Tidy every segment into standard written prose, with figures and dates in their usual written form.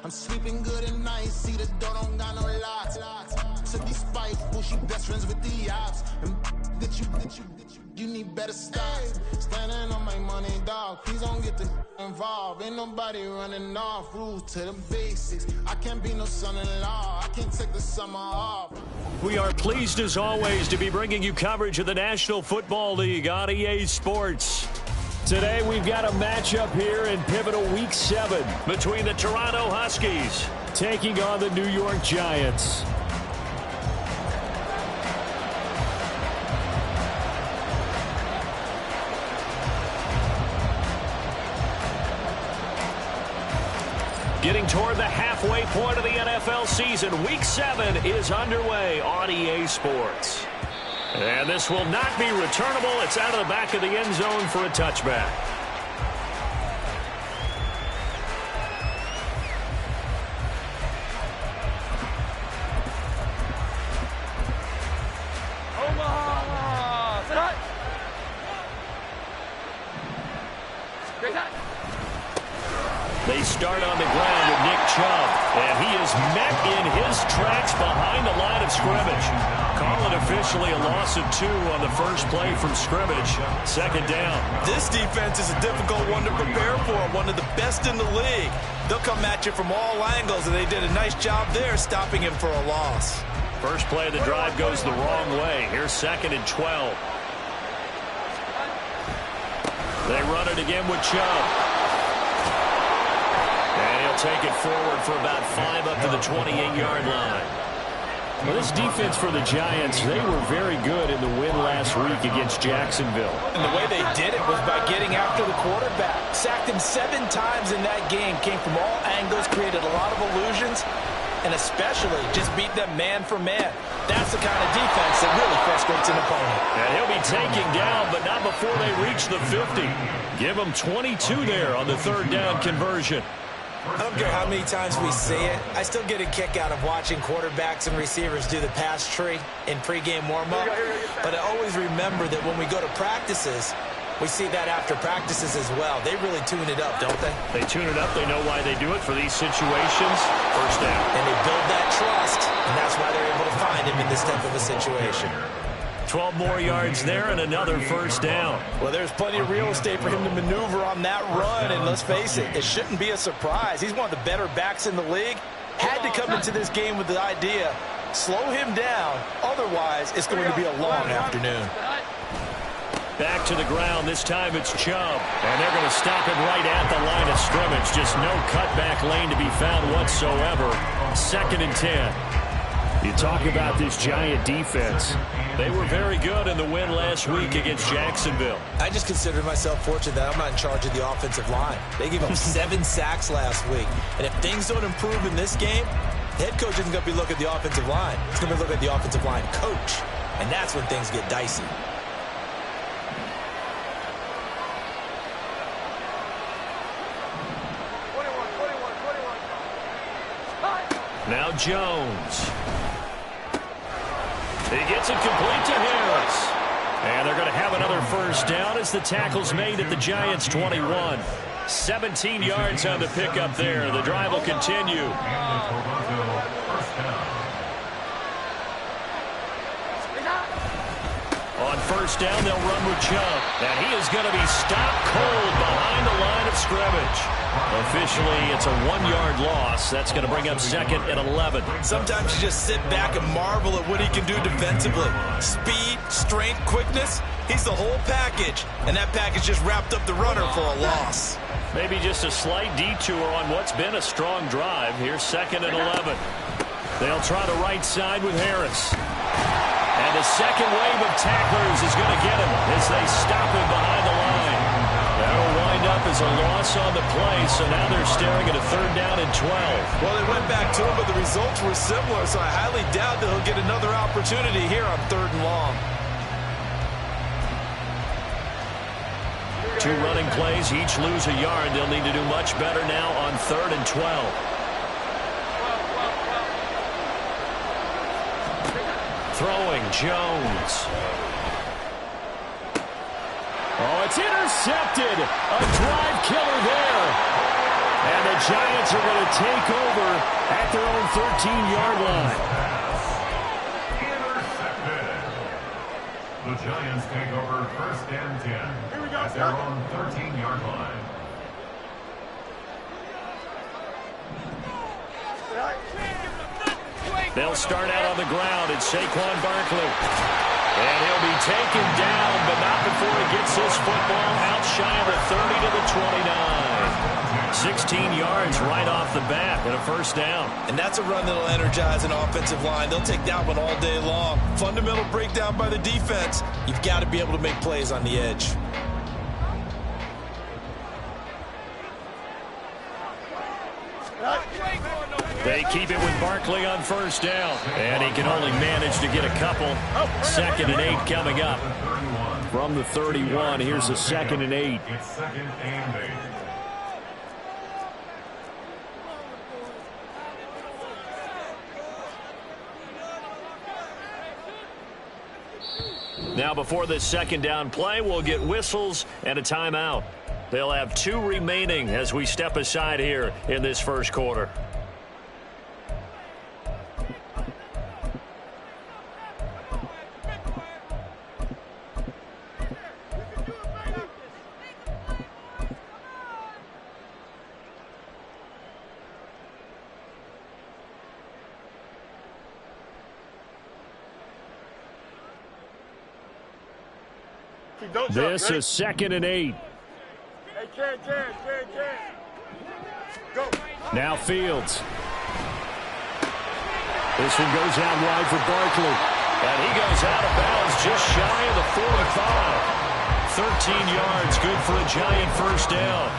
I'm sleeping good at night, see the door don't got no locks. So these spiteful, she best friends with the ops. And you need better stocks. Standing on my money, dog. Please don't get the involved. Ain't nobody running off. Rules to the basics. I can't be no son-in-law. I can't take the summer off. We are pleased as always to be bringing you coverage of the National Football League on EA Sports. Today we've got a matchup here in pivotal Week 7 between the Toronto Huskies taking on the New York Giants. Getting toward the halfway point of the NFL season, Week 7 is underway on EA Sports. And this will not be returnable. It's out of the back of the end zone for a touchback. They start on the ground with Nick Chubb, and he is met in his tracks behind the line of scrimmage. Call it officially a loss of 2 on the first play from scrimmage. Second down. This defense is a difficult one to prepare for, one of the best in the league. They'll come at you from all angles, and they did a nice job there stopping him for a loss. First play of the drive goes the wrong way. Here's 2nd and 12. They run it again with Chubb. And he'll take it forward for about 5 up to the 28-yard line. Well, this defense for the Giants, they were very good in the win last week against Jacksonville. And the way they did it was by getting after the quarterback. Sacked him 7 times in that game. Came from all angles, created a lot of illusions, and especially just beat them man for man. That's the kind of defense that really frustrates an opponent. And he'll be taking down, but not before they reach the 50. Give them 22 there on the 3rd down conversion. I don't care how many times we see it. I still get a kick out of watching quarterbacks and receivers do the pass tree in pregame warm-up. But I always remember that when we go to practices, we see that after practices as well. They really tune it up, don't they? They tune it up. They know why they do it for these situations. First down. And they build that trust, and that's why they're able to find him in this type of a situation. 12 more yards there and another first down. Well, there's plenty of real estate for him to maneuver on that run, and let's face it, it shouldn't be a surprise. He's one of the better backs in the league. Had to come into this game with the idea, slow him down, otherwise it's going to be a long afternoon. Back to the ground, this time it's Chubb, and they're going to stop him right at the line of scrimmage. Just no cutback lane to be found whatsoever. 2nd and 10. You talk about this Giant defense. They were very good in the win last week against Jacksonville. I just consider myself fortunate that I'm not in charge of the offensive line. They gave up 7 sacks last week. And if things don't improve in this game, the head coach isn't going to be looking at the offensive line. He's going to be looking at the offensive line coach. And that's when things get dicey. Now Jones. He gets it complete to Harris. And they're going to have another first down as the tackle's made at the Giants' 21. 17 yards on the pickup there. The drive will continue. On first down, they'll run with Chubb. And he is going to be stopped cold behind the line of scrimmage. Officially, it's a 1-yard loss. That's going to bring up 2nd and 11. Sometimes you just sit back and marvel at what he can do defensively. Speed, strength, quickness. He's the whole package. And that package just wrapped up the runner for a loss. Maybe just a slight detour on what's been a strong drive. Here's 2nd and 11. They'll try the right side with Harris. And the second wave of tacklers is going to get him as they stop him behind the line. That'll wind up as a loss on the play, so now they're staring at a 3rd down and 12. Well, they went back to him, but the results were similar, so I highly doubt that he'll get another opportunity here on 3rd and long. 2 running plays, each lose a yard. They'll need to do much better now on 3rd and 12. Throwing, Jones. Oh, it's intercepted. A drive killer there. And the Giants are going to take over at their own 13-yard line. Intercepted. The Giants take over first and 10 at their own 13-yard line. They'll start out on the ground. It's Saquon Barkley. And he'll be taken down, but not before he gets this football out shy of the 30 to the 29. 16 yards right off the bat and a first down. And that's a run that'll energize an offensive line. They'll take that one all day long. Fundamental breakdown by the defense. You've got to be able to make plays on the edge. They keep it with Barkley on first down. And he can only manage to get a couple. 2nd and 8 coming up. From the 31, here's a 2nd and 8. It's 2nd and 8. Now before this 2nd down play, we'll get whistles and a timeout. They'll have 2 remaining as we step aside here in this first quarter. This is 2nd and 8. Go. Now Fields. This one goes out wide for Barkley. And he goes out of bounds just shy of the 45. 13 yards, good for a Giant first down.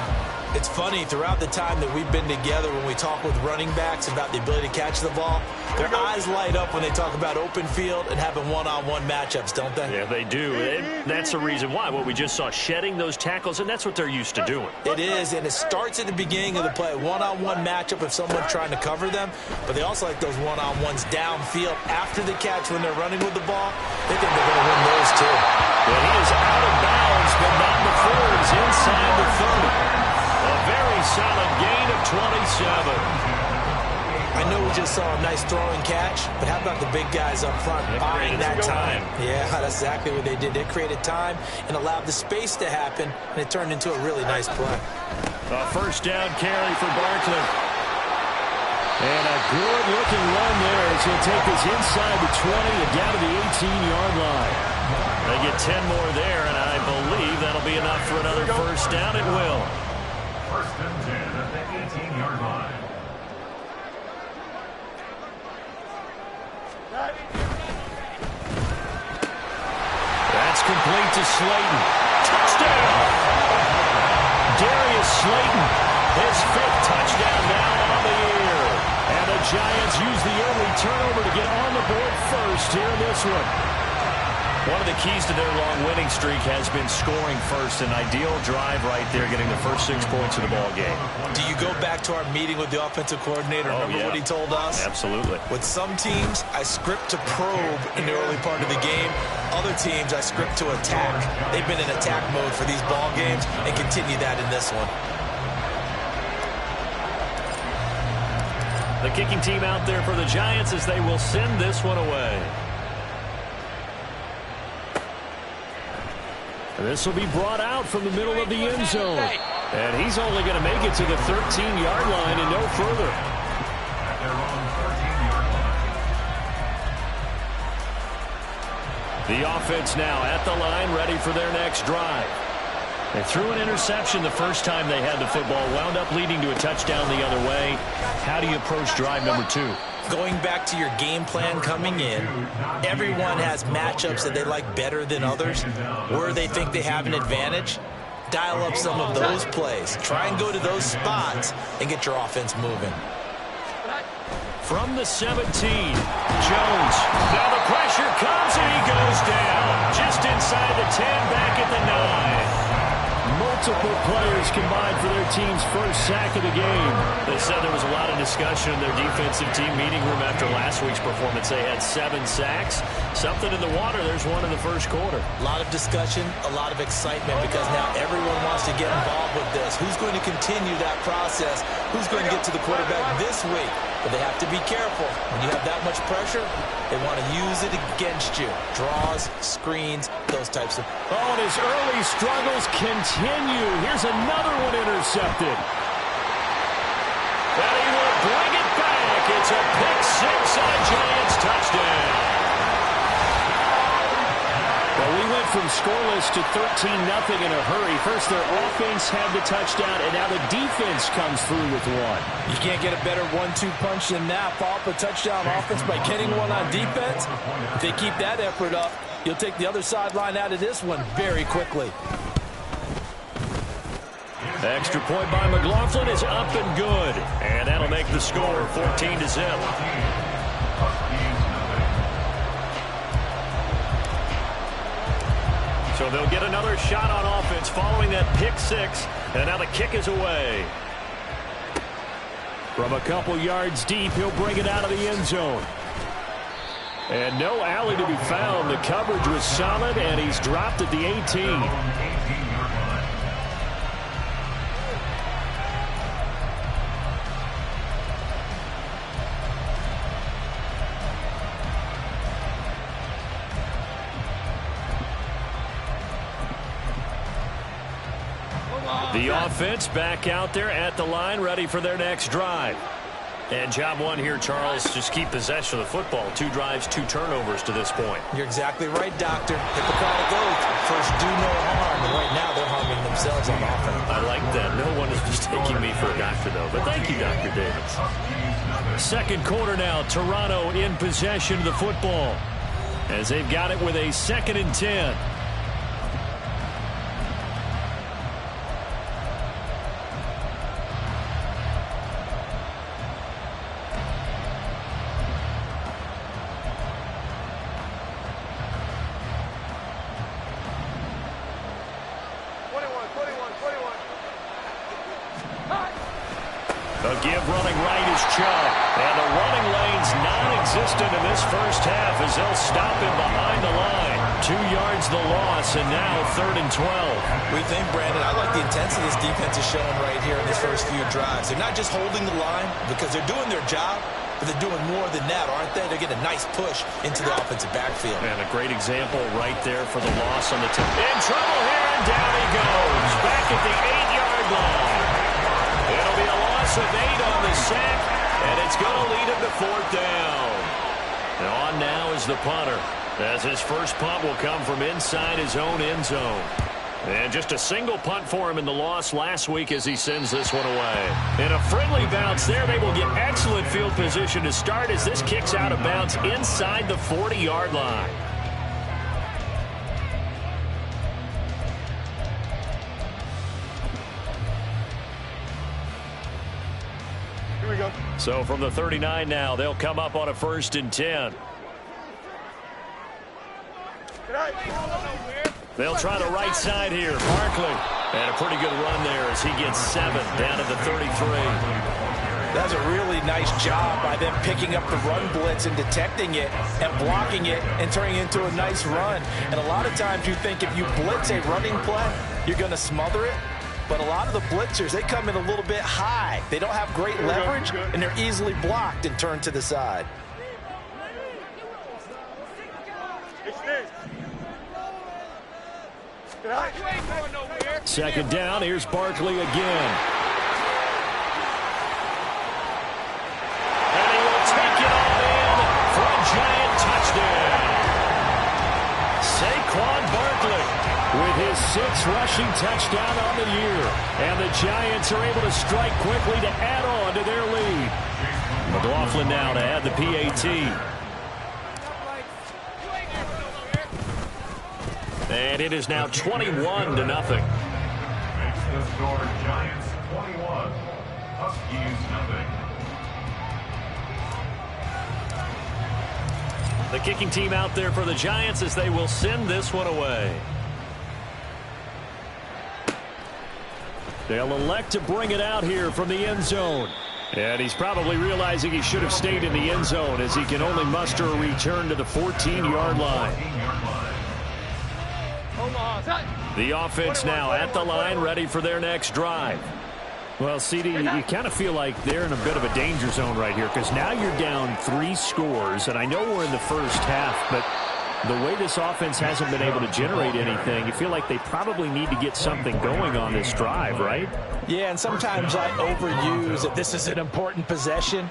It's funny, throughout the time that we've been together, when we talk with running backs about the ability to catch the ball, their eyes light up when they talk about open field and having one-on-one matchups, don't they? Yeah, they do. And that's the reason why. What we just saw, shedding those tackles, and that's what they're used to doing. It is, and it starts at the beginning of the play. One-on-one matchup if someone's trying to cover them, but they also like those one-on-ones downfield after the catch when they're running with the ball. They think they're going to win those, too. Well, he is out of bounds, but not before he's inside the 30. A very solid gain of 27. I know we just saw a nice throwing catch, but how about the big guys up front buying that time? Yeah, that's exactly what they did. They created time and allowed the space to happen, and it turned into a really nice play. A first down carry for Barkley. And a good-looking run there as he'll take this inside the 20 and down to the 18-yard line. They get 10 more there, and I believe that'll be enough for another first down. It will. First and 10 at the 18-yard line. That's complete to Slayton. Touchdown! Darius Slayton, his 5th touchdown now on the year. And the Giants use the early turnover to get on the board first here in this one. One of the keys to their long winning streak has been scoring first. An ideal drive right there, getting the first 6 points of the ball game. Do you go back to our meeting with the offensive coordinator? Remember what he told us? Absolutely. With some teams, I script to probe in the early part of the game. Other teams, I script to attack. They've been in attack mode for these ball games and continue that in this one. The kicking team out there for the Giants as they will send this one away. This will be brought out from the middle of the end zone. And he's only going to make it to the 13-yard line and no further. At their own 13-yard line. The offense now at the line, ready for their next drive. They threw an interception the first time they had the football, wound up leading to a touchdown the other way. How do you approach drive number 2? Going back to your game plan coming in, everyone has matchups that they like better than others, where they think they have an advantage. Dial up some of those plays. Try and go to those spots and get your offense moving. From the 17, Jones. Now the pressure comes and he goes down. Just inside the 10, back at the 9. Multiple players combined for their team's first sack of the game. They said there was a lot of discussion in their defensive team meeting room after last week's performance. They had 7 sacks. Something in the water. There's one in the first quarter. A lot of discussion, a lot of excitement, because now everyone wants to get involved with this. Who's going to continue that process? Who's going to get to the quarterback this week? But they have to be careful. When you have that much pressure, they want to use it against you. Draws, screens, those types of... Oh, and his early struggles continue. Here's another one intercepted. And he will bring it back. It's a pick-6 and a Giants touchdown. Well, we went from scoreless to 13-0 in a hurry. First, their offense had the touchdown, and now the defense comes through with one. You can't get a better 1-2 punch than that. Follow up a touchdown offense by getting one on defense. If they keep that effort up, you'll take the other sideline out of this one very quickly. Extra point by McLaughlin is up and good. And that'll make the score 14-0. So they'll get another shot on offense following that pick-6. And now the kick is away. From a couple yards deep, he'll bring it out of the end zone. And no alley to be found. The coverage was solid, and he's dropped at the 18. The offense back out there at the line, ready for their next drive. And job one here, Charles, just keep possession of the football. 2 drives, 2 turnovers to this point. You're exactly right, Doctor. Hippocratic oath. First, do no harm. And right now, they're harming themselves on offense. I like that. No one is mistaking me for a doctor, though. But thank you, Dr. Davis. Second quarter now. Toronto in possession of the football as they've got it with a 2nd and 10. A give running right is Chubb. And the running lane's non-existent in this first half as they'll stop him behind the line. 2 yards the loss, and now 3rd and 12. We think, Brandon, I like the intensity this defense is showing right here in these first few drives. They're not just holding the line because they're doing their job, but they're doing more than that, aren't they? They're getting a nice push into the offensive backfield. And a great example right there for the loss on the tip. In trouble here, and down he goes. Back at the 8-yard line. It'll be a loss of 8 on the sack, and it's going to lead him to 4th down. And on now is the punter, as his first punt will come from inside his own end zone. And just a single punt for him in the loss last week as he sends this one away. In a friendly bounce there, they will get excellent field position to start as this kicks out of bounds inside the 40-yard line. Here we go. So from the 39 now, they'll come up on a 1st and 10. They'll try the right side here. Barkley. And a pretty good run there as he gets 7 down to the 33. That's a really nice job by them picking up the run blitz and detecting it and blocking it and turning it into a nice run. And a lot of times you think if you blitz a running play, you're going to smother it. But a lot of the blitzers, they come in a little bit high. They don't have great leverage, and they're easily blocked and turned to the side. Second down, here's Barkley again. And he will take it all in for a Giant touchdown. Saquon Barkley with his 6th rushing touchdown on the year. And the Giants are able to strike quickly to add on to their lead. McLaughlin now to add the PAT. And it is now 21-0. Makes the score Giants 21, Huskies 0. The kicking team out there for the Giants as they will send this one away. They'll elect to bring it out here from the end zone. And he's probably realizing he should have stayed in the end zone as he can only muster a return to the 14-yard line. The offense now at the line, ready for their next drive. Well, CD, you kind of feel like they're in a bit of a danger zone right here because now you're down 3 scores, and I know we're in the first half, but the way this offense hasn't been able to generate anything, you feel like they probably need to get something going on this drive, right? Yeah, and sometimes I overuse that this is an important possession.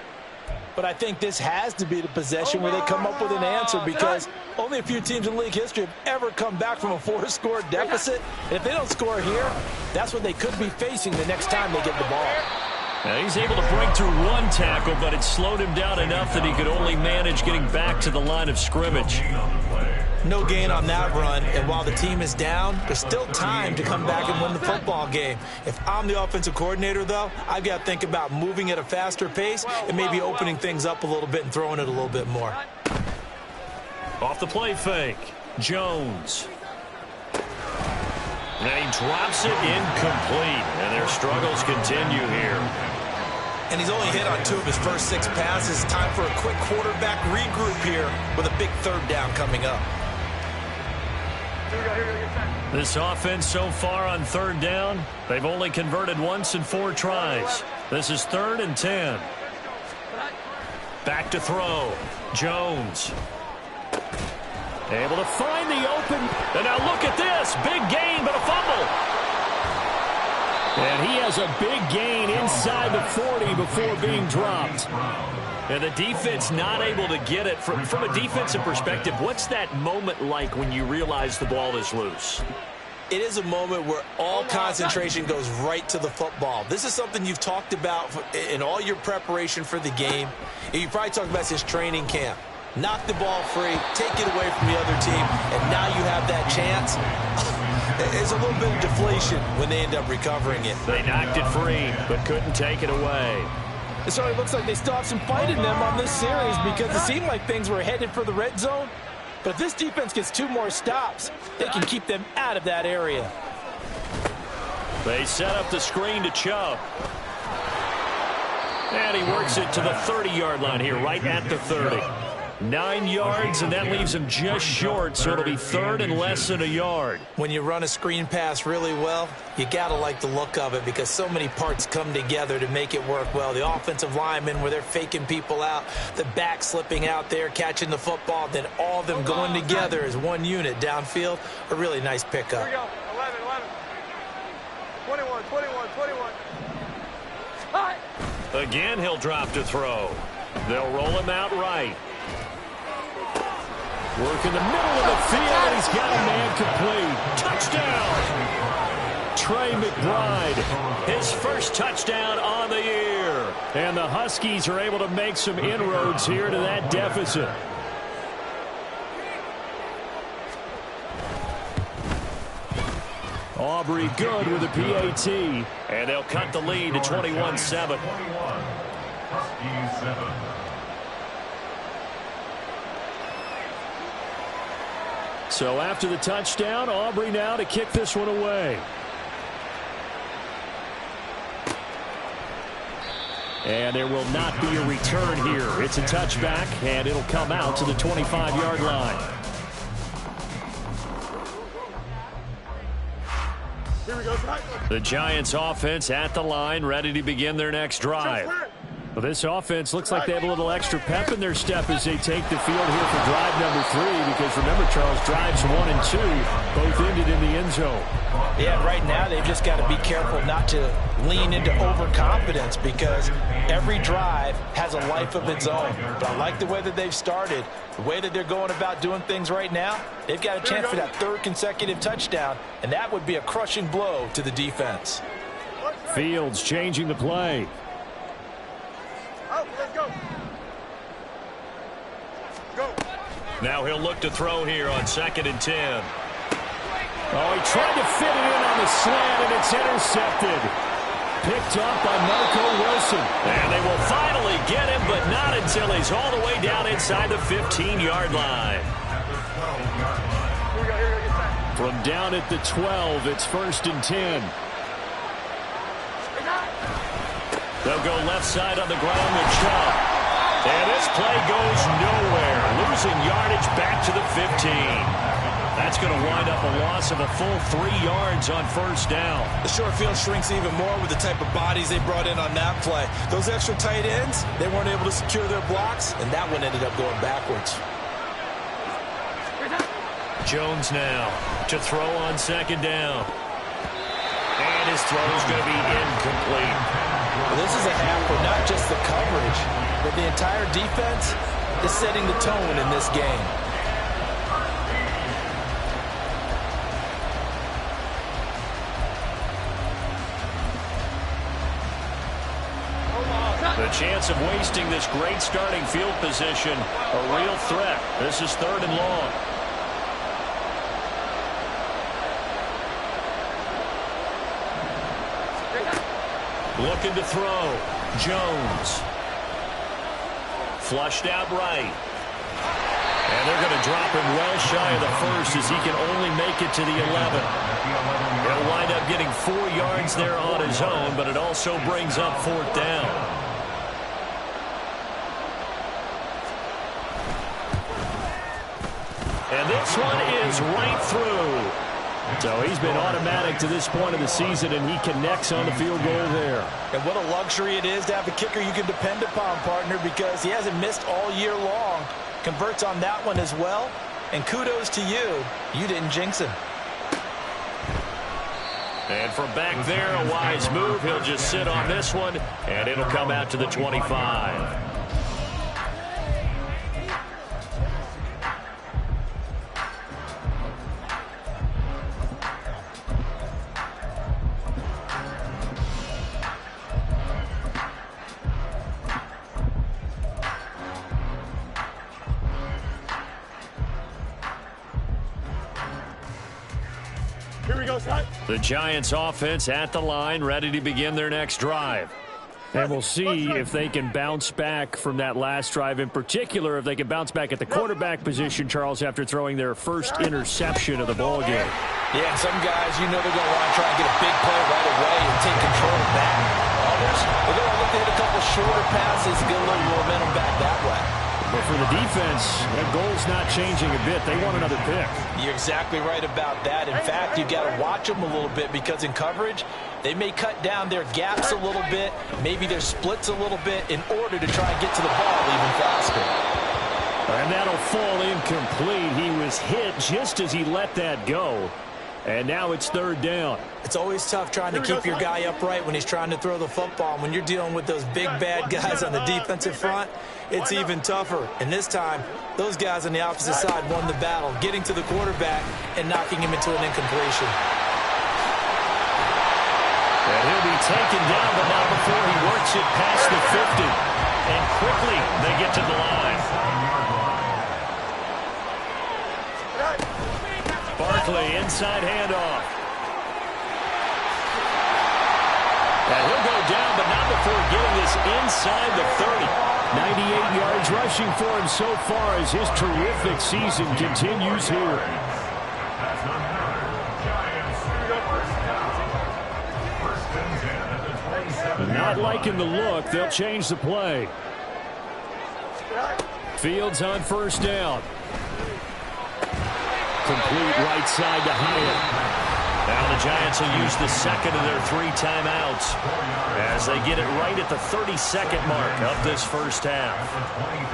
But I think this has to be the possession where they come up with an answer because only a few teams in league history have ever come back from a 4-score deficit. And if they don't score here, that's what they could be facing the next time they get the ball. Now he's able to break through 1 tackle, but it slowed him down enough that he could only manage getting back to the line of scrimmage. No gain on that run, and while the team is down, there's still time to come back and win the football game. If I'm the offensive coordinator, though, I've got to think about moving at a faster pace and maybe opening things up a little bit and throwing it a little bit more. Off the play fake, Jones. And he drops it incomplete, and their struggles continue here. And he's only hit on 2 of his first 6 passes. Time for a quick quarterback regroup here with a big 3rd down coming up. This offense so far on 3rd down, they've only converted once in 4 tries. This is 3rd and 10. Back to throw. Jones. Able to find the open. And now look at this. Big gain, but a fumble. And he has a big gain inside the 40 before being dropped. And the defense not able to get it. From a defensive perspective, what's that moment like when you realize the ball is loose? It is a moment where all concentration goes right to the football. This is something you've talked about in all your preparation for the game. And you probably talked about since training camp. Knock the ball free, take it away from the other team, and now you have that chance. There's a little bit of deflation when they end up recovering it. They knocked it free, but couldn't take it away. It certainly looks like they still have some fight in them on this series because it seemed like things were headed for the red zone. But if this defense gets 2 more stops, they can keep them out of that area. They set up the screen to Chubb. And he works it to the 30-yard line here, right at the 30. 9 yards, and that leaves him just short, so it'll be 3rd and less than a yard. When you run a screen pass really well, you got to like the look of it because so many parts come together to make it work well. The offensive linemen where they're faking people out, the back slipping out there, catching the football, then all of them going together as one unit downfield. A really nice pickup. Here we go. 11. 21. Again, he'll drop to throw. They'll roll him out right. Work in the middle of the field, and he's got a man complete. Touchdown! Trey McBride, his first touchdown on the year. And the Huskies are able to make some inroads here to that deficit. Aubrey good with a PAT. And they'll cut the lead to 21-7. Huskies 7. So after the touchdown, Aubrey now to kick this one away. And there will not be a return here. It's a touchback, and it'll come out to the 25-yard line. Here we go. The Giants offense at the line, ready to begin their next drive. Well, this offense looks like they have a little extra pep in their step as they take the field here for drive number 3, because remember, Charles, drives 1 and 2 both ended in the end zone. Yeah, right now they've just got to be careful not to lean into overconfidence because every drive has a life of its own. But I like the way that they've started, the way that they're going about doing things right now. They've got a chance for that 3rd consecutive touchdown, and that would be a crushing blow to the defense. Fields changing the play. Let's go. Now he'll look to throw here on 2nd and 10. Oh, he tried to fit it in on the slant, and it's intercepted. Picked up by Marco Wilson. And they will finally get him, but not until he's all the way down inside the 15-yard line. From down at the 12, it's 1st and 10. They'll go left side on the ground with Chubb. And this play goes nowhere. Losing yardage back to the 15. That's going to wind up a loss of a full 3 yards on first down. The short field shrinks even more with the type of bodies they brought in on that play. Those extra tight ends, they weren't able to secure their blocks, and that one ended up going backwards. Jones now to throw on second down. And his throw is going to be incomplete. Well, this is a half where not just the coverage, but the entire defense is setting the tone in this game. The chance of wasting this great starting field position, a real threat. This is 3rd and long. Looking to throw. Jones. Flushed out right. And they're going to drop him well shy of the first as he can only make it to the 11. He'll wind up getting 4 yards there on his own, but it also brings up 4th down. And this one is right through. So he's been automatic to this point of the season, and he connects on the field goal there. And what a luxury it is to have a kicker you can depend upon, partner, because he hasn't missed all year long. Converts on that one as well. And kudos to you. You didn't jinx him. And from back there, a wise move. He'll just sit on this one, and it'll come out to the 25. The Giants offense at the line, ready to begin their next drive. And we'll see if they can bounce back from that last drive. In particular, if they can bounce back at the quarterback position, Charles, after throwing their first interception of the ballgame. Yeah, some guys, you know they're going to want to try and get a big play right away and take control of that. Others, they're going to look to hit a couple shorter passes and get a little momentum back that way. But for the defense, that goal's not changing a bit. They want another pick. You're exactly right about that. In fact, you've got to watch them a little bit because in coverage, they may cut down their gaps a little bit, maybe their splits a little bit in order to try and get to the ball even faster. And that'll fall incomplete. He was hit just as he let that go. And now it's 3rd down. It's always tough trying to keep your guy upright when he's trying to throw the football. When you're dealing with those big, bad guys on the defensive front, it's even tougher. And this time, those guys on the opposite side won the battle, getting to the quarterback and knocking him into an incompletion. And he'll be taken down, but not before he works it past the 50. And quickly, they get to the line. Barkley, inside handoff. And he'll go down, but not before getting this inside the 30. 98 yards rushing for him so far as his terrific season continues here. Not liking the look. They'll change the play. Fields on first down. Complete right side to Hyatt. Now the Giants will use the second of their 3 timeouts as they get it right at the 32nd mark of this first half.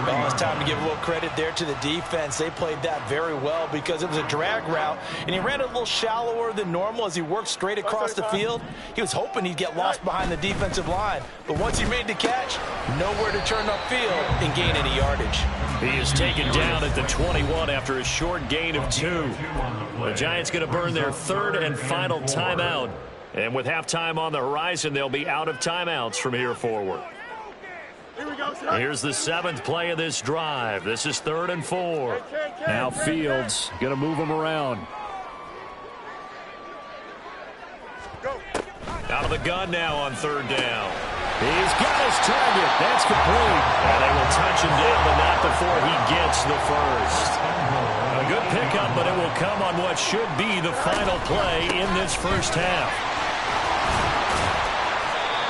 Well, it's time to give a little credit there to the defense. They played that very well because it was a drag route, and he ran a little shallower than normal as he worked straight across the field. He was hoping he'd get lost behind the defensive line, but once he made the catch, nowhere to turn upfield and gain any yardage. He is taken down at the 21 after a short gain of 2. The Giants going to burn their 3rd and final timeout. And with halftime on the horizon, they'll be out of timeouts from here forward. Here's the 7th play of this drive. This is 3rd and 4. Now Fields going to move them around. Out of the gun now on 3rd down. He's got his target. That's complete. And they will touch him down, but not before he gets the first. A good pickup, but it will come on what should be the final play in this first half.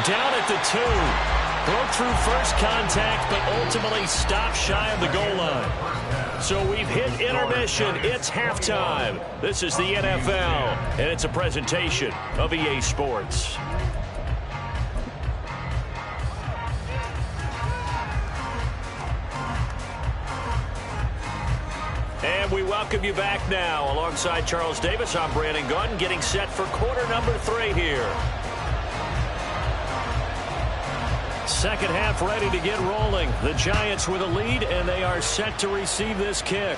Down at the 2. Broke through first contact, but ultimately stopped shy of the goal line. So we've hit intermission. It's halftime. This is the NFL, and it's a presentation of EA Sports. And we welcome you back now. Alongside Charles Davis, I'm Brandon Gunn, getting set for quarter number 3 here. Second half ready to get rolling. The Giants with a lead, and they are set to receive this kick.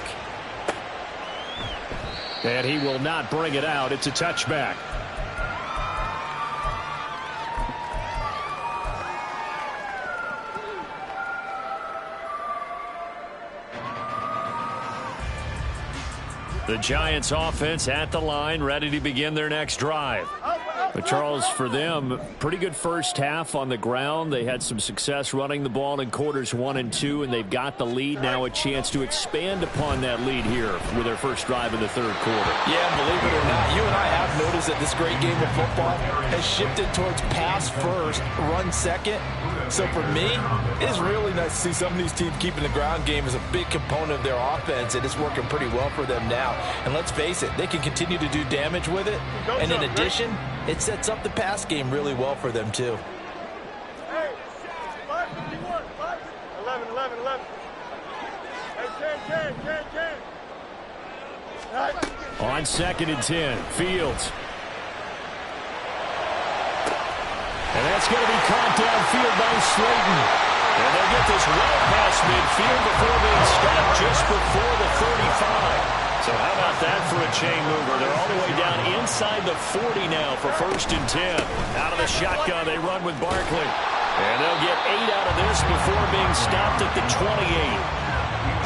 And he will not bring it out. It's a touchback. The Giants offense at the line, ready to begin their next drive. But, Charles, for them, pretty good first half on the ground. They had some success running the ball in quarters 1 and 2, and they've got the lead. Now a chance to expand upon that lead here with their first drive in the third quarter. Yeah, believe it or not, you and I have noticed that this great game of football has shifted towards pass first, run second. So for me, it is really nice to see some of these teams keeping the ground game as a big component of their offense, and it's working pretty well for them now. And let's face it, they can continue to do damage with it. And in addition, it sets up the pass game really well for them, too. Hey, 551, 11, 11, 11. Hey, 10. On 2nd and 10, Fields. And that's going to be caught downfield by Slayton. And they'll get this well past midfield before being stopped just before the 35. So how about that for a chain mover? They're all the way down inside the 40 now for 1st and 10. Out of the shotgun, they run with Barkley. And they'll get 8 out of this before being stopped at the 28.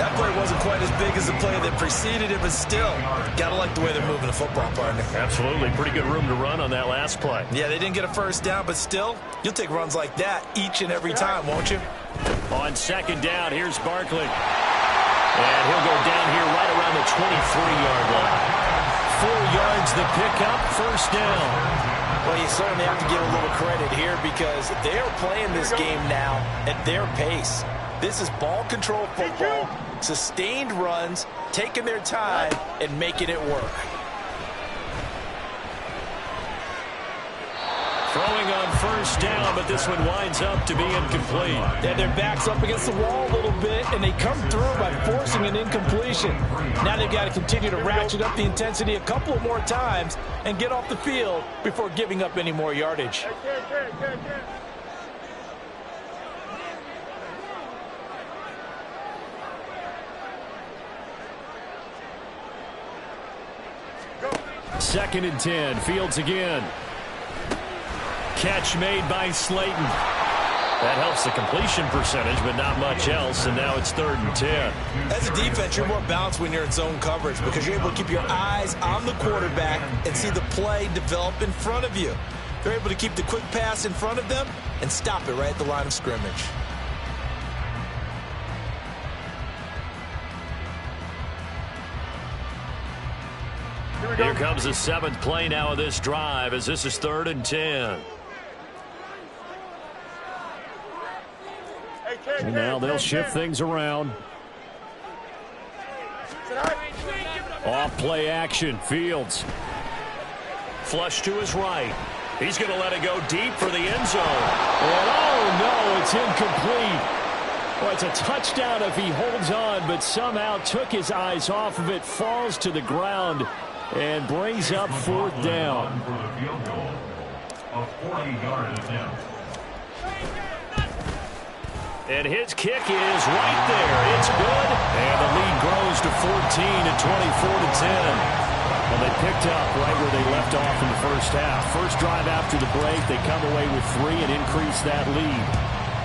That play wasn't quite as big as the play that preceded it, but still, gotta like the way they're moving the football, partner. Absolutely. Pretty good room to run on that last play. Yeah, they didn't get a first down, but still, you'll take runs like that each and every time, won't you? On 2nd down, here's Barkley. And he'll go down here right around the 23-yard line. 4 yards the pickup, 1st down. Well, you certainly have to give a little credit here because they're playing this game now at their pace. This is ball control football, sustained runs, taking their time, and making it work. Throwing on 1st down, but this one winds up to be incomplete. Yeah, their back's up against the wall a little bit, and they come through by forcing an incompletion. Now they've got to continue to ratchet up the intensity a couple of more times and get off the field before giving up any more yardage. Second and 10, Fields again. Catch made by Slayton. That helps the completion percentage, but not much else, and now it's 3rd and 10. As a defense, you're more balanced when you're in zone coverage because you're able to keep your eyes on the quarterback and see the play develop in front of you. They're able to keep the quick pass in front of them and stop it right at the line of scrimmage. Here comes the 7th play now of this drive as this is 3rd and 10. And now they'll shift things around. Off play action, Fields. Flush to his right. He's going to let it go deep for the end zone. And oh no, it's incomplete. Well, it's a touchdown if he holds on, but somehow took his eyes off of it, falls to the ground, and brings up 4th down. For the field goal, a 40-yard attempt. And his kick is right there. It's good. And the lead grows to 14 and 24-10. Well, they picked up right where they left off in the first half. First drive after the break, they come away with 3 and increase that lead.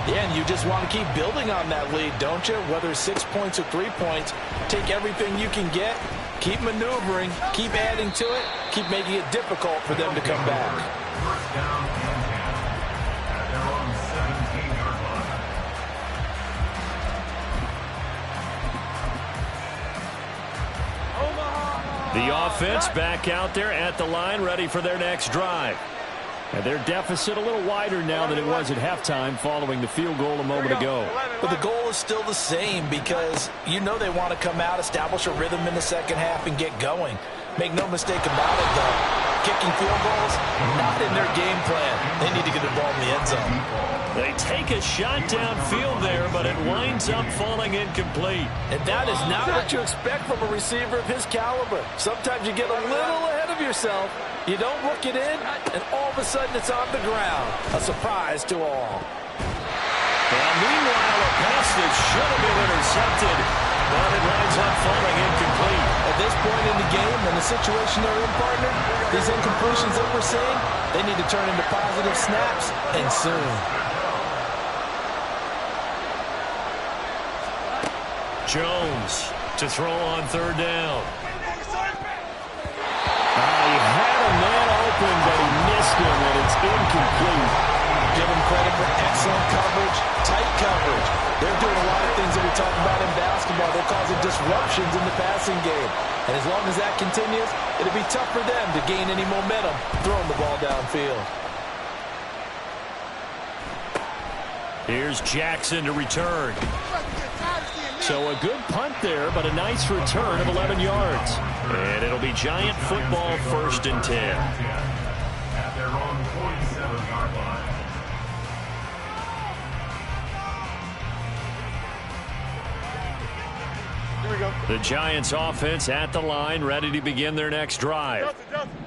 Yeah, and you just want to keep building on that lead, don't you? Whether 6 points or 3 points, take everything you can get, keep maneuvering, keep adding to it, keep making it difficult for them to come back. First down and 10 at their own 17-yard line. The offense back out there at the line, ready for their next drive. And their deficit a little wider now than it was at halftime following the field goal a moment ago. But the goal is still the same because you know they want to come out, establish a rhythm in the second half, and get going. Make no mistake about it, though. Kicking field goals, not in their game plan. They need to get the ball in the end zone. They take a shot downfield there, but it winds up falling incomplete. And that is not what you expect from a receiver of his caliber. Sometimes you get a little ahead of yourself. You don't look it in, and all of a sudden it's on the ground. A surprise to all. Now, meanwhile, a pass that should have been intercepted, but it winds up falling incomplete. At this point in the game and the situation they're in, partner, these incompletions that we're seeing, they need to turn into positive snaps, and soon. Jones to throw on third down. He had a man open, but he missed him, and it's incomplete. Give him credit for excellent coverage, tight coverage. They're doing a lot of things that we talk about in basketball. They're causing disruptions in the passing game. And as long as that continues, it'll be tough for them to gain any momentum throwing the ball downfield. Here's Jackson to return. So a good punt there, but a nice return of 11 yards. And it'll be Giant football, 1st and 10. At their own 47-yard line. Here we go. The Giants offense at the line, ready to begin their next drive.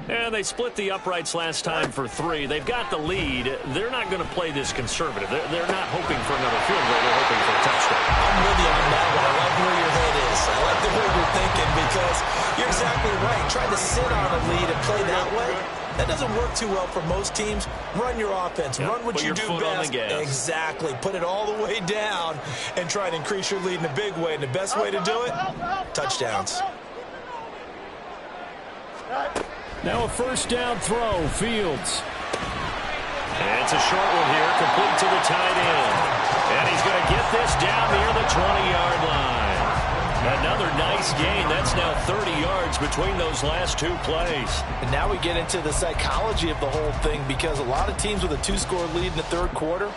And they split the uprights last time for 3. They've got the lead. They're not going to play this conservative. They're not hoping for another field goal. They're hoping for a touchdown. I'm with you on that one. I like where your head is. I like the way you're thinking because you're exactly right. Trying to sit on a lead and play that way, that doesn't work too well for most teams. Run your offense. Yep, run what you do best. Exactly. Put it all the way down and try to increase your lead in a big way. And the best way to do it, touchdowns. Now a first down throw, Fields. And it's a short one here, complete to the tight end. And he's going to get this down near the 20-yard line. Another nice gain. That's now 30 yards between those last 2 plays. And now we get into the psychology of the whole thing because a lot of teams with a 2-score lead in the third quarter,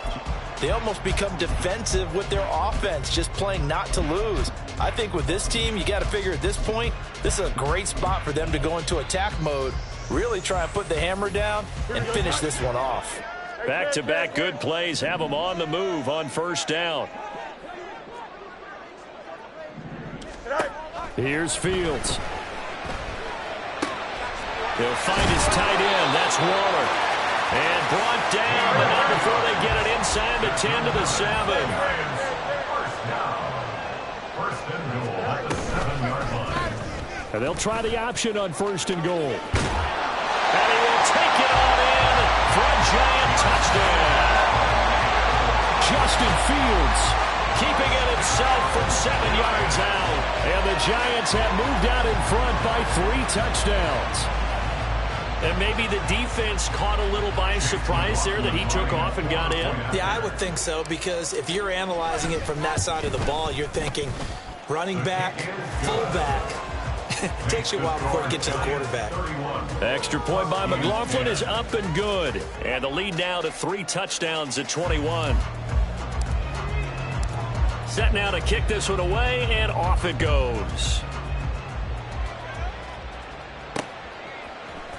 they almost become defensive with their offense, just playing not to lose. I think with this team, you got to figure at this point, this is a great spot for them to go into attack mode, really try and put the hammer down and finish this one off. Back-to-back good plays have them on the move on first down. Here's Fields. He'll find his tight end. That's Waller. And brought down, but not before they get it inside the 10 to the 7. First down. First and goal at the 7-yard line. And they'll try the option on first and goal. And he will take it on in for a Giant touchdown. Justin Fields keeping it himself from 7 yards out. And the Giants have moved out in front by 3 touchdowns. And maybe the defense caught a little by surprise there that he took off and got in? Yeah, I would think so, because if you're analyzing it from that side of the ball, you're thinking running back, fullback. It takes you a while before you get to the quarterback. Extra point by McLaughlin is up and good. And the lead now to 3 touchdowns at 21. Set now to kick this one away, and off it goes.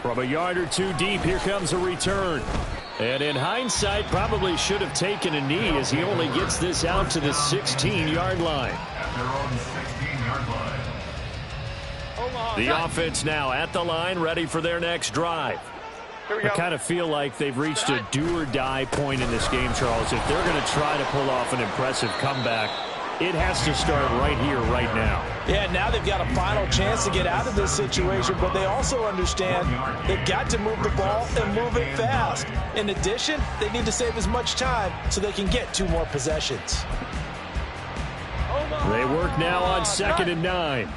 From a yard or 2 deep, here comes a return. And in hindsight, probably should have taken a knee as he only gets this out to the 16-yard line. At their own 16-yard line. The offense now at the line, ready for their next drive. I kind of feel like they've reached a do-or-die point in this game, Charles. If they're going to try to pull off an impressive comeback, it has to start right here, right now. Yeah, now they've got a final chance to get out of this situation, but they also understand they've got to move the ball and move it fast. In addition, they need to save as much time so they can get 2 more possessions. They work now on 2nd and 9.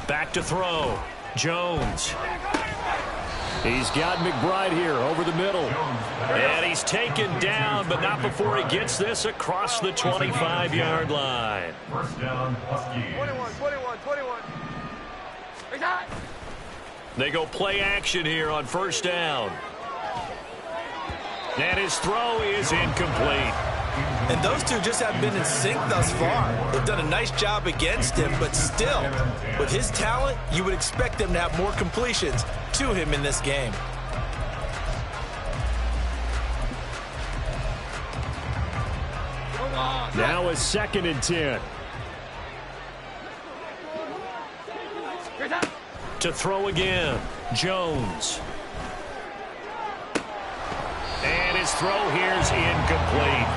Back to throw. Jones. He's got McBride here over the middle. And he's taken down, but not before he gets this across the 25-yard line. First down, Huskies. 21. They go play action here on first down. And his throw is incomplete. And those two just haven't been in sync thus far. They've done a nice job against him, but still, with his talent, you would expect them to have more completions to him in this game. Now a 2nd and 10. To throw again, Jones. And his throw here's incomplete.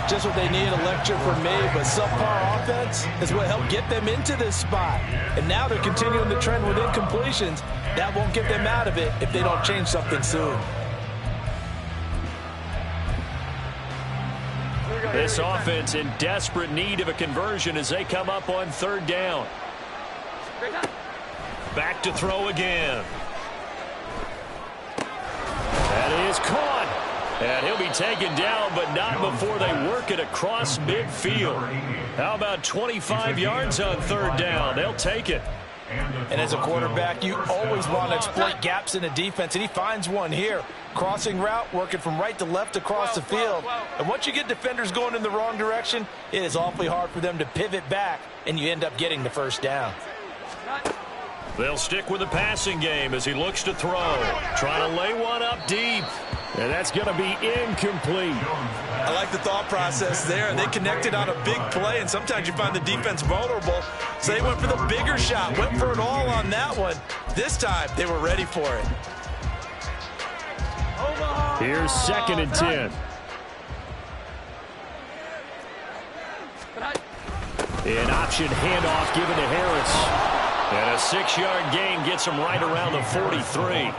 Just what they need, a lecture from me, but subpar offense is what helped get them into this spot. And now they're continuing the trend with incompletions. That won't get them out of it if they don't change something soon. This offense in desperate need of a conversion as they come up on 3rd down. Back to throw again. That is caught. And he'll be taken down, but not before they work it across midfield. How about 25 yards on 3rd down? They'll take it. And as a quarterback, you always want to exploit gaps in the defense, and he finds one here. Crossing route, working from right to left across the field. And once you get defenders going in the wrong direction, it is awfully hard for them to pivot back, and you end up getting the first down. They'll stick with the passing game as he looks to throw. Trying to lay one up deep. And that's going to be incomplete. I like the thought process there. They connected on a big play, and sometimes you find the defense vulnerable. So they went for the bigger shot, went for it all on that one. This time, they were ready for it. Here's 2nd and 10. An option handoff given to Harris. And a 6-yard gain gets him right around the 43.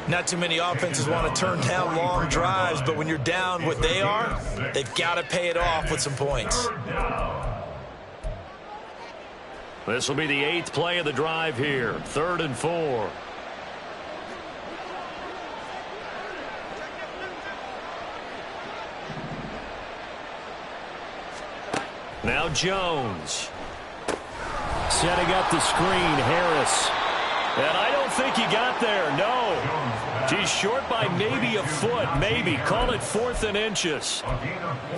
Not too many offenses want to turn down long drives, but when you're down what they are, they've got to pay it off with some points. This will be the 8th play of the drive here. 3rd and 4. Now Jones. Setting up the screen, Harris. And I don't think he got there, no. He's short by maybe a foot, maybe. Call it 4th and inches.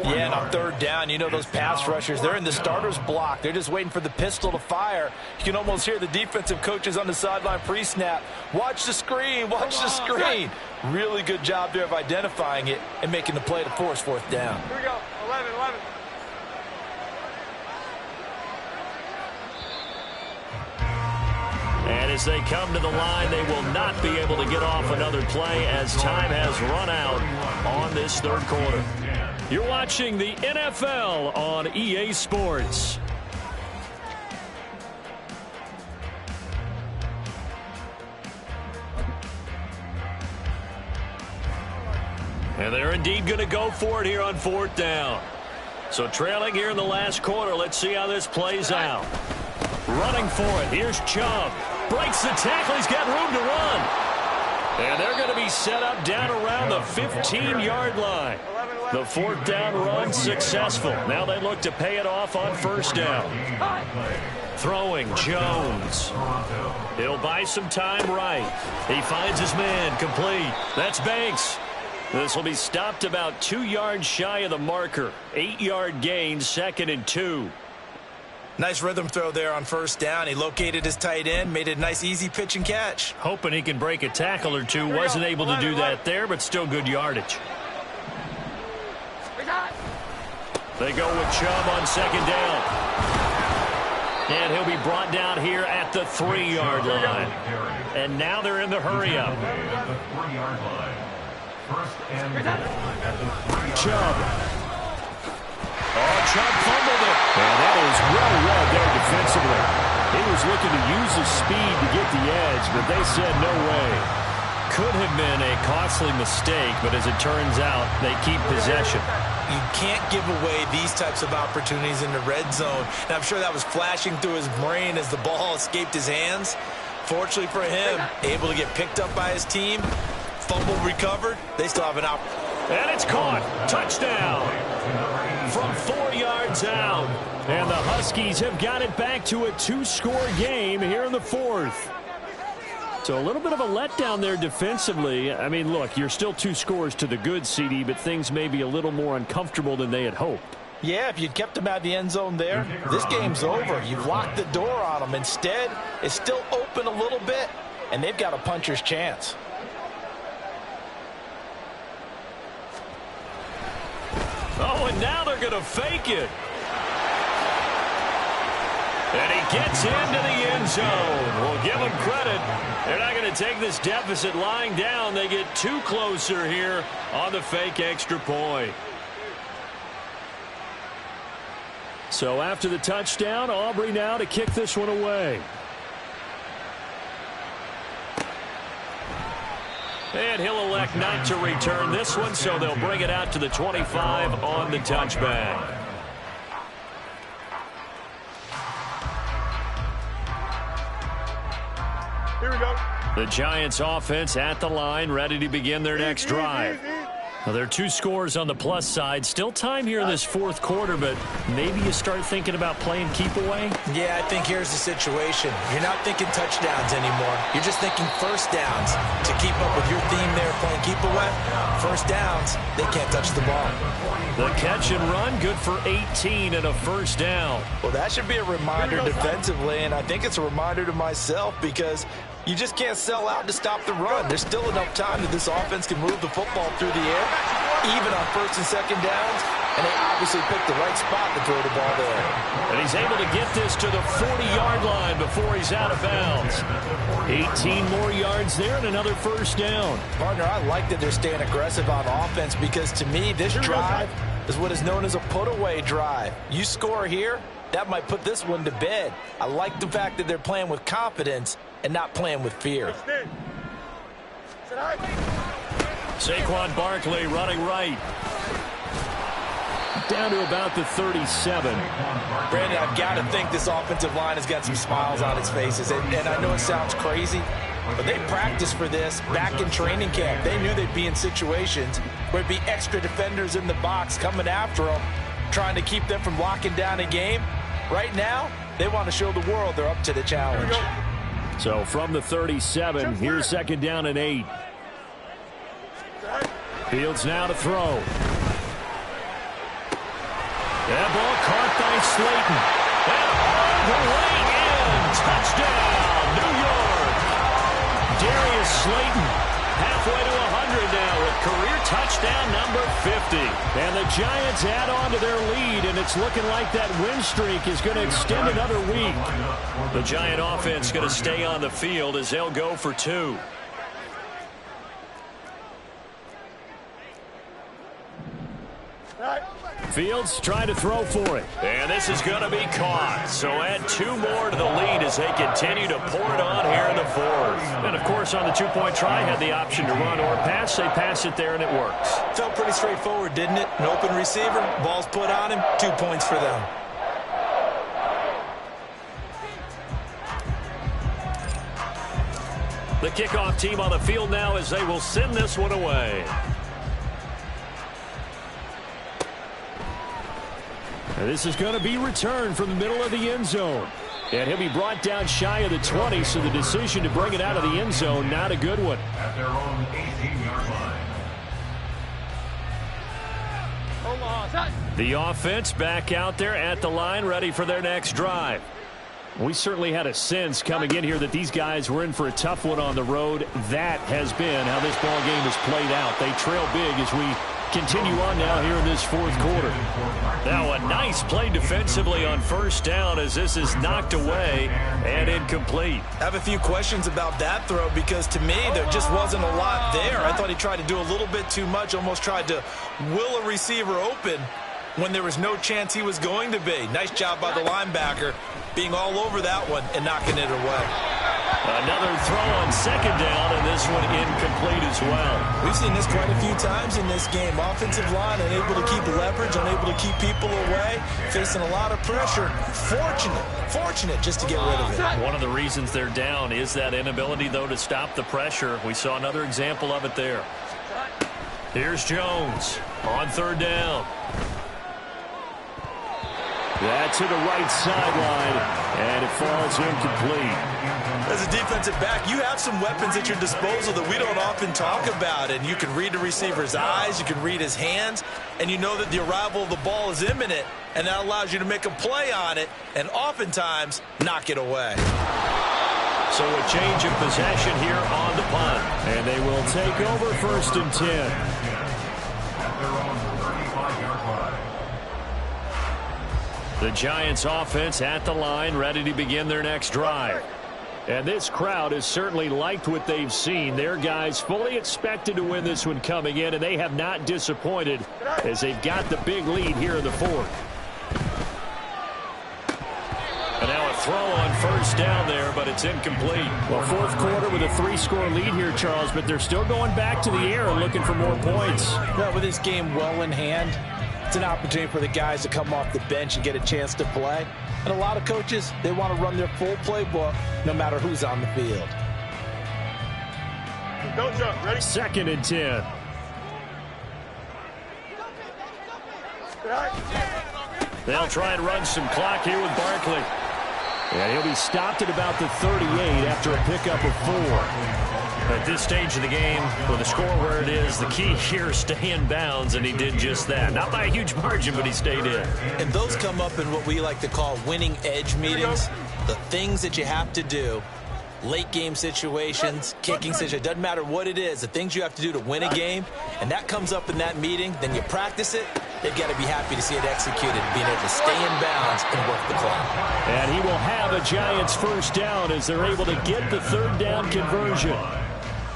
Yeah, and on 3rd down, you know those pass rushers, they're in the starter's block. They're just waiting for the pistol to fire. You can almost hear the defensive coaches on the sideline pre-snap. Watch the screen, watch the screen. Really good job there of identifying it and making the play to force 4th down. Here we go, 11. And as they come to the line, they will not be able to get off another play as time has run out on this 3rd quarter. You're watching the NFL on EA Sports. And they're indeed going to go for it here on 4th down. So trailing here in the last quarter, let's see how this plays out. Running for it, here's Chubb. Breaks the tackle, he's got room to run. And they're going to be set up down around the 15-yard line. The 4th down run successful. Now they look to pay it off on 1st down. Throwing, Jones. He'll buy some time right. He finds his man, complete. That's Banks. This will be stopped about 2 yards shy of the marker. 8-yard gain, 2nd and 2. Nice rhythm throw there on 1st down. He located his tight end, made it a nice easy pitch and catch. Hoping he can break a tackle or two. Wasn't able to do that there, but still good yardage. They go with Chubb on 2nd down. And he'll be brought down here at the 3-yard line. And now they're in the hurry-up. Chubb. Oh, Chubb fumbled it. And that is well read there defensively. He was looking to use his speed to get the edge, but they said no way. Could have been a costly mistake, but as it turns out, they keep possession. You can't give away these types of opportunities in the red zone. And I'm sure that was flashing through his brain as the ball escaped his hands. Fortunately for him, able to get picked up by his team, fumble recovered, they still have an opportunity. And it's caught. Touchdown. From 4 yards out. And the Huskies have got it back to a 2-score game here in the 4th. So a little bit of a letdown there defensively. I mean, look, you're still 2 scores to the good, CD, but things may be a little more uncomfortable than they had hoped. Yeah, if you'd kept them out of the end zone there, this game's over. You've locked the door on them. Instead, it's still open a little bit, and they've got a puncher's chance. Oh, and now they're going to fake it. And he gets into the end zone. We'll give them credit. They're not going to take this deficit lying down. They get 2 closer here on the fake extra point. So after the touchdown, Aubrey now to kick this one away. And he'll elect not to return this one, so they'll bring it out to the 25 on the touchback. Here we go. The Giants offense at the line, ready to begin their next drive. Well, there are 2 scores on the plus side. Still time here in this 4th quarter, but maybe you start thinking about playing keep away? Yeah, I think here's the situation. You're not thinking touchdowns anymore. You're just thinking first downs. To keep up with your theme there, playing keep away, first downs, they can't touch the ball. The catch and run, good for 18 and a first down. Well, that should be a reminder defensively, and I think it's a reminder to myself because you just can't sell out to stop the run. There's still enough time that this offense can move the football through the air, even on 1st and 2nd downs, and they obviously picked the right spot to throw the ball there. And he's able to get this to the 40-yard line before he's out of bounds. 18 more yards there and another first down. Partner, I like that they're staying aggressive on offense because to me, this drive is what is known as a put-away drive. You score here, that might put this one to bed. I like the fact that they're playing with confidence and not playing with fear. Saquon Barkley running right. Down to about the 37. Brandon, I've got to think this offensive line has got some smiles on its faces. And I know it sounds crazy, but they practiced for this back in training camp. They knew they'd be in situations where it'd be extra defenders in the box coming after them, trying to keep them from locking down a game. Right now, they want to show the world they're up to the challenge. So from the 37, here's 2nd down and 8. Fields now to throw. That ball caught by Slayton. And on the way in. Touchdown, New York. Darius Slayton halfway to 100 now with career touchdown number 50. And the Giants add on to their lead, and it's looking like that win streak is going to extend another week. The Giant offense going to stay on the field as they'll go for 2. Fields trying to throw for it. And this is going to be caught. So add 2 more to the lead as they continue to pour it on here in the 4th. And, of course, on the 2-point try, had the option to run or pass. They pass it there, and it works. Felt pretty straightforward, didn't it? An open receiver, ball's put on him, 2 points for them. The kickoff team on the field now as they will send this one away. And this is going to be returned from the middle of the end zone. And he'll be brought down shy of the 20, so the decision to bring it out of the end zone, not a good one. At their own 18-yard line. The offense back out there at the line, ready for their next drive. We certainly had a sense coming in here that these guys were in for a tough one on the road. That has been how this ball game has played out. They trail big as we continue on now here in this 4th quarter. Now a nice play defensively on 1st down as this is knocked away and incomplete. I have a few questions about that throw because to me there just wasn't a lot there. I thought he tried to do a little bit too much, almost tried to will a receiver open when there was no chance he was going to be. Nice job by the linebacker being all over that one and knocking it away. Another throw on 2nd down, and this one incomplete as well. We've seen this quite a few times in this game. Offensive line unable to keep leverage, unable to keep people away, facing a lot of pressure. Fortunate just to get rid of it. One of the reasons they're down is that inability, though, to stop the pressure. We saw another example of it there. Here's Jones on 3rd down. That to the right sideline, and it falls incomplete. As a defensive back, you have some weapons at your disposal that we don't often talk about. And you can read the receiver's eyes, you can read his hands, and you know that the arrival of the ball is imminent, and that allows you to make a play on it and oftentimes knock it away. So a change of possession here on the punt. And they will take over 1st and 10. At their own 35-yard line. The Giants offense at the line, ready to begin their next drive. And this crowd has certainly liked what they've seen. Their guys fully expected to win this one coming in, and they have not disappointed as they've got the big lead here in the 4th. And now a throw on 1st down there, but it's incomplete. Well, 4th quarter with a 3-score lead here, Charles, but they're still going back to the air and looking for more points. Well, with this game well in hand, it's an opportunity for the guys to come off the bench and get a chance to play. And a lot of coaches, they want to run their full playbook no matter who's on the field. Don't jump. Ready? 2nd and 10. They'll try and run some clock here with Barkley. And he'll be stopped at about the 38 after a pickup of 4. At this stage of the game, with the score where it is, the key here is stay in bounds, and he did just that. Not by a huge margin, but he stayed in. And those come up in what we like to call winning edge meetings. The things that you have to do, late game situations, kicking situations, doesn't matter what it is, the things you have to do to win a game, and that comes up in that meeting, then you practice it, they've got to be happy to see it executed, being able to stay in bounds and work the clock. And he will have a Giants 1st down as they're able to get the 3rd down conversion.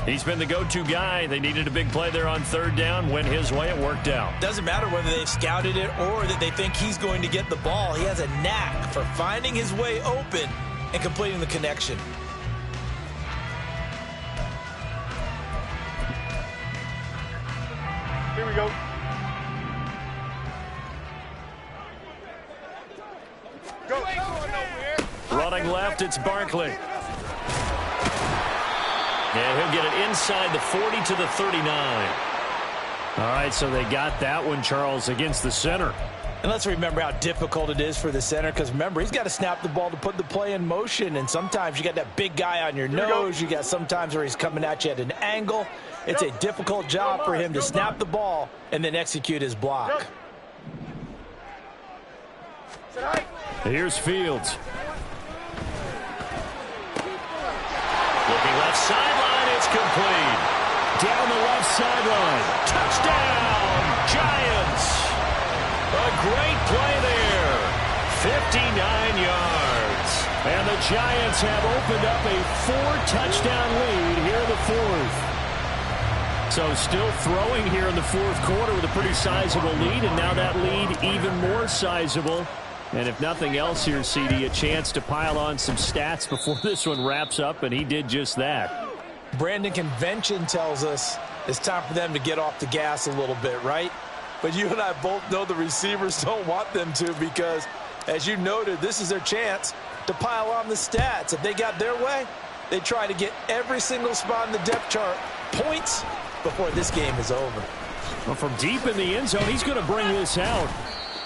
He's been the go-to guy. They needed a big play there on 3rd down. Went his way. It worked out. Doesn't matter whether they've scouted it or that they think he's going to get the ball. He has a knack for finding his way open and completing the connection. Here we go. Go. Running left, it's Barkley. And he'll get it inside the 40 to the 39. All right, so they got that one, Charles, against the center. And let's remember how difficult it is for the center, because remember, he's got to snap the ball to put the play in motion, and sometimes you got that big guy on your nose. You got sometimes where he's coming at you at an angle. It's a difficult job for him to snap the ball and then execute his block. Here's Fields. Looking left sideline, it's complete. Down the left sideline. Touchdown, Giants. A great play there. 59 yards. And the Giants have opened up a 4-touchdown lead here in the 4th. So still throwing here in the 4th quarter with a pretty sizable lead, and now that lead even more sizable. And if nothing else here, CD, a chance to pile on some stats before this one wraps up, and he did just that. Brandon, convention tells us it's time for them to get off the gas a little bit, right? But you and I both know the receivers don't want them to, because, as you noted, this is their chance to pile on the stats. If they got their way, they try to get every single spot in the depth chart points before this game is over. Well, from deep in the end zone, he's going to bring this out.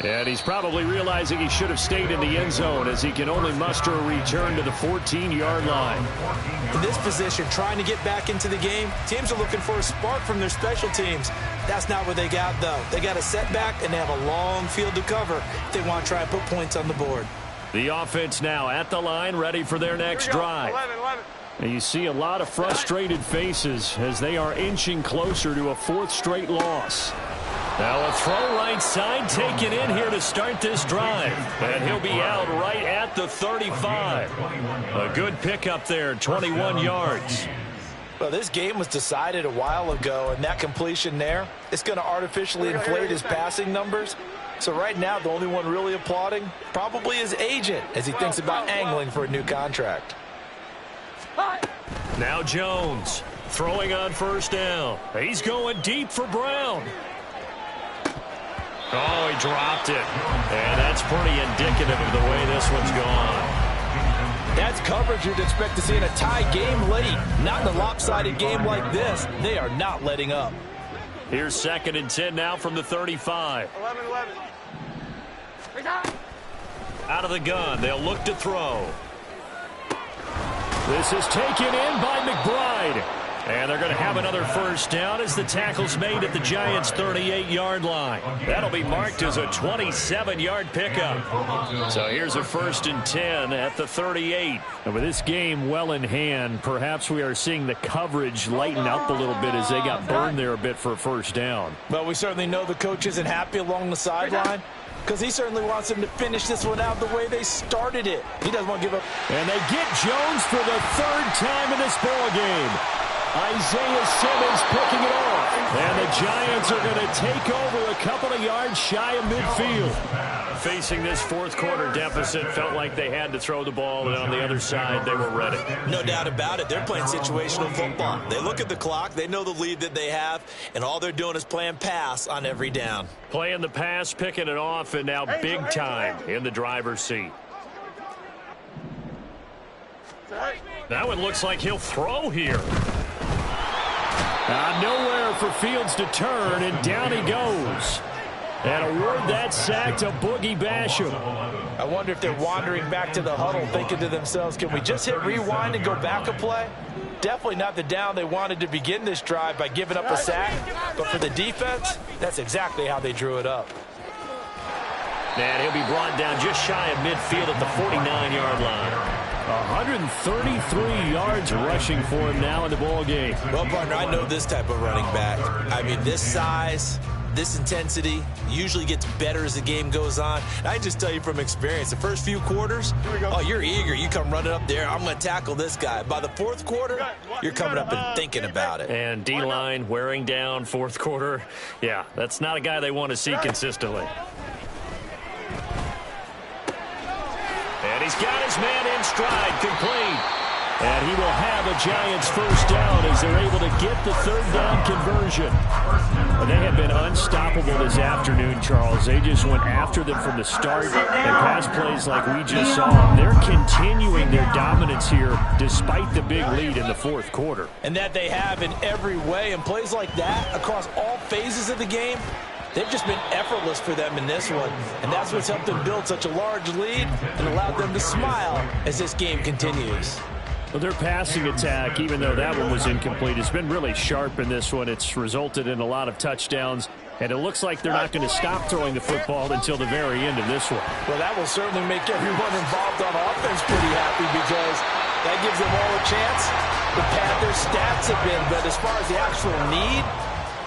And he's probably realizing he should have stayed in the end zone, as he can only muster a return to the 14-yard line. In this position, trying to get back into the game, teams are looking for a spark from their special teams. That's not what they got, though. They got a setback, and they have a long field to cover if they want to try and put points on the board. The offense now at the line, ready for their next drive. 11. And you see a lot of frustrated faces as they are inching closer to a 4th straight loss. Now a throw right side taken in here to start this drive. And he'll be out right at the 35. A good pickup there, 21 yards. Well, this game was decided a while ago, and that completion there, it's going to artificially inflate his passing numbers. So right now, the only one really applauding probably his agent as he thinks about angling for a new contract. Now Jones throwing on 1st down. He's going deep for Brown. Oh, he dropped it. And that's pretty indicative of the way this one's gone. That's coverage you'd expect to see in a tie game late. Not in a lopsided game like this. They are not letting up. Here's 2nd and 10 now from the 35. 11. Out of the gun. They'll look to throw. This is taken in by McBride. And they're going to have another first down as the tackle's made at the Giants' 38-yard line. That'll be marked as a 27-yard pickup. So here's a 1st and 10 at the 38. And with this game well in hand, perhaps we are seeing the coverage lighten up a little bit as they got burned there a bit for a first down. Well, we certainly know the coach isn't happy along the sideline, because he certainly wants them to finish this one out the way they started it. He doesn't want to give up. And they get Jones for the 3rd time in this ball game. Isaiah Simmons picking it off. And the Giants are going to take over a couple of yards shy of midfield. Facing this 4th quarter deficit, felt like they had to throw the ball, and on the other side, they were ready. No doubt about it. They're playing situational football. They look at the clock, they know the lead that they have, and all they're doing is playing pass on every down. Playing the pass, picking it off, and now big time in the driver's seat. That one looks like he'll throw here. Nowhere for Fields to turn, and down he goes. And award that sack to Boogie Basham. I wonder if they're wandering back to the huddle thinking to themselves, can we just hit rewind and go back a play? Definitely not the down they wanted to begin this drive by giving up a sack. But for the defense, that's exactly how they drew it up. And he'll be brought down just shy of midfield at the 49-yard line. 133 yards rushing for him now in the ball game. Well, partner, I know this type of running back. I mean, this size, this intensity usually gets better as the game goes on. And I just tell you from experience, the first few quarters, oh, you're eager. You come running up there, I'm going to tackle this guy. By the 4th quarter, you're coming up and thinking about it. And D-line wearing down 4th quarter. Yeah, that's not a guy they want to see consistently. And he's got his man in stride, complete. And he will have a Giants first down as they're able to get the 3rd down conversion. And they have been unstoppable this afternoon, Charles. They just went after them from the start, and pass plays like we just saw. They're continuing their dominance here despite the big lead in the 4th quarter. And that they have in every way. And plays like that across all phases of the game, they've just been effortless for them in this one. And that's what's helped them build such a large lead and allowed them to smile as this game continues. Well, their passing attack, even though that one was incomplete, has been really sharp in this one. It's resulted in a lot of touchdowns, and it looks like they're not going to stop throwing the football until the very end of this one. Well, that will certainly make everyone involved on offense pretty happy, because that gives them all a chance to pad their stats a bit. But as far as the actual need,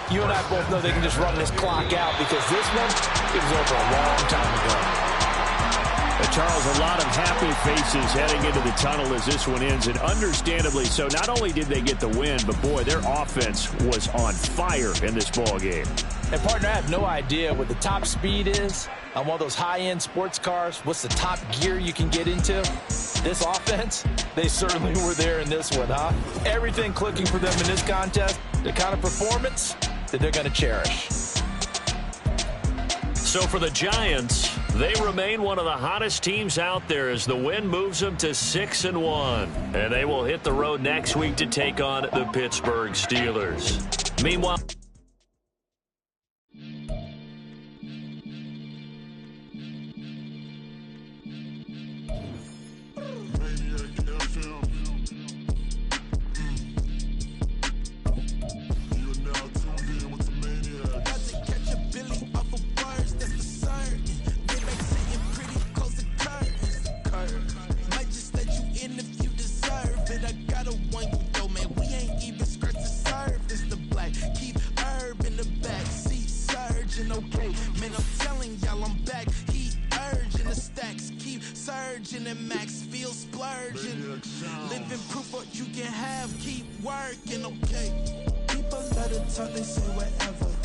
you and I both know they can just run this clock out, because this one, it was over a long time ago. Charles, a lot of happy faces heading into the tunnel as this one ends, and understandably so. Not only did they get the win, but boy, their offense was on fire in this ball game. And partner, I have no idea what the top speed is on one of those high-end sports cars. What's the top gear you can get into? This offense, they certainly were there in this one, huh? Everything clicking for them in this contest, the kind of performance that they're going to cherish. So for the Giants, they remain one of the hottest teams out there as the win moves them to 6-1. And they will hit the road next week to take on the Pittsburgh Steelers. Meanwhile, and max feel splurging. Living proof what you can have, keep working, okay. People let it talk, they say whatever.